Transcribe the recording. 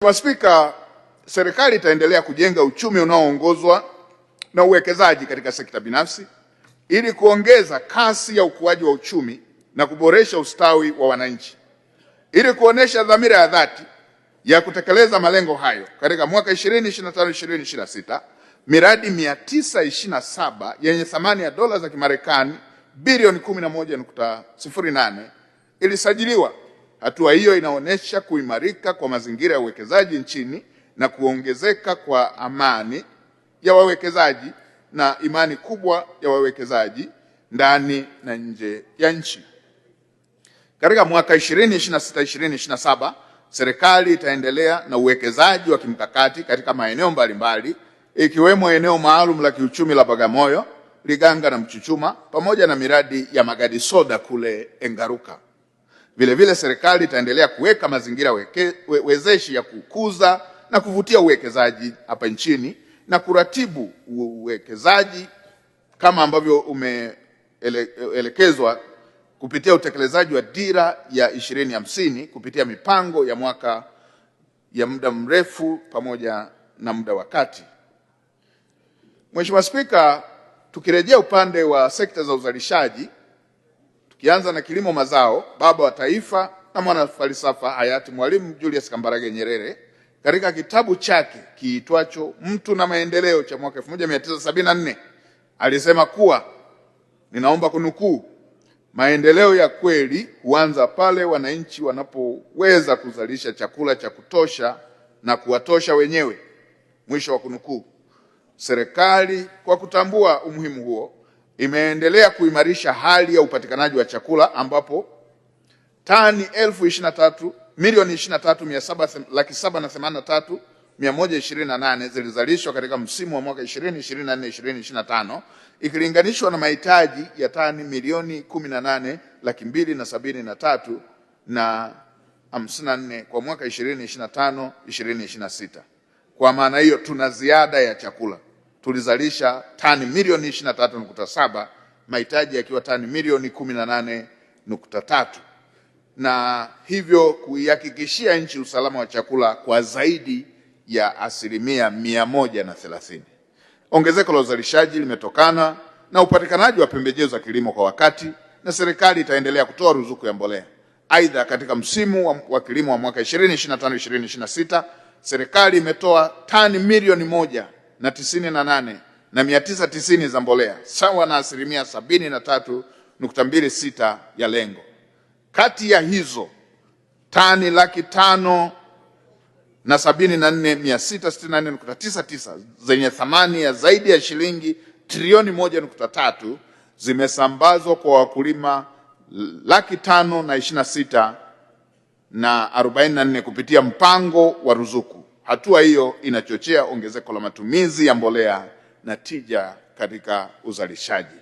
Mheshimiwa Spika, serikali itaendelea kujenga uchumi unaoongozwa na uwekezaji katika sekta binafsi ili kuongeza kasi ya ukuaji wa uchumi na kuboresha ustawi wa wananchi. Ili kuonesha dhamira ya dhati ya kutekeleza malengo hayo, katika mwaka 2025-2026 miradi 927 yenye thamani ya dola za Kimarekani bilioni 11.08 ilisajiliwa. Hatua hiyo inaonyesha kuimarika kwa mazingira ya uwekezaji nchini na kuongezeka kwa amani ya wawekezaji na imani kubwa ya wawekezaji ndani na nje ya nchi. Katika mwaka 2026-2027 serikali itaendelea na uwekezaji wa kimkakati katika maeneo mbalimbali ikiwemo eneo maalum la kiuchumi la Bagamoyo, Liganga na Mchuchuma pamoja na miradi ya magadi soda kule Engaruka. Vile serikali itaendelea kuweka mazingira wezeshi ya kukuza na kuvutia uwekezaji hapa nchini na kuratibu uwekezaji kama ambavyo umeelekezwa kupitia utekelezaji wa dira ya 2050 kupitia mipango ya mwaka ya muda mrefu pamoja na muda wa kati. Mheshimiwa Spika, tukirejea upande wa sekta za uzalishaji, tukianza na kilimo mazao, baba wa taifa na mwanafalsafa hayati Mwalimu Julius Kambarage Nyerere katika kitabu chake kiitwacho Mtu na Maendeleo cha mwaka 1974 alisema kuwa, ninaomba kunukuu, maendeleo ya kweli huanza pale wananchi wanapoweza kuzalisha chakula cha kutosha na kuwatosha wenyewe, mwisho wa kunukuu. Serikali kwa kutambua umuhimu huo imeendelea kuimarisha hali ya upatikanaji wa chakula ambapo tani 23,783,128 zilizalishwa katika msimu wa mwaka 2024-2025 ikilinganishwa na mahitaji ya tani 1,273,053,054 kwa mwaka 2025-2026. Kwa maana hiyo tuna ziada ya chakula. Tulizalisha tani milioni 23.7, mahitaji yakiwa tani milioni 18.3, na hivyo kuihakikishia nchi usalama wa chakula kwa zaidi ya 130%. Ongezeko la uzalishaji limetokana na upatikanaji wa pembejeo za kilimo kwa wakati, na serikali itaendelea kutoa ruzuku ya mbolea. Aidha, katika msimu wa kilimo wa mwaka 2025-2026 serikali imetoa tani milioni 198,990 za mbolea sawa na 73.26% ya lengo. Kati ya hizo tani 574,664.99 zenye thamani ya zaidi ya shilingi trilioni 1.3 zimesambazwa kwa wakulima 526,044 kupitia mpango wa ruzuku. Hatua hiyo inachochea ongezeko la matumizi ya mbolea na tija katika uzalishaji.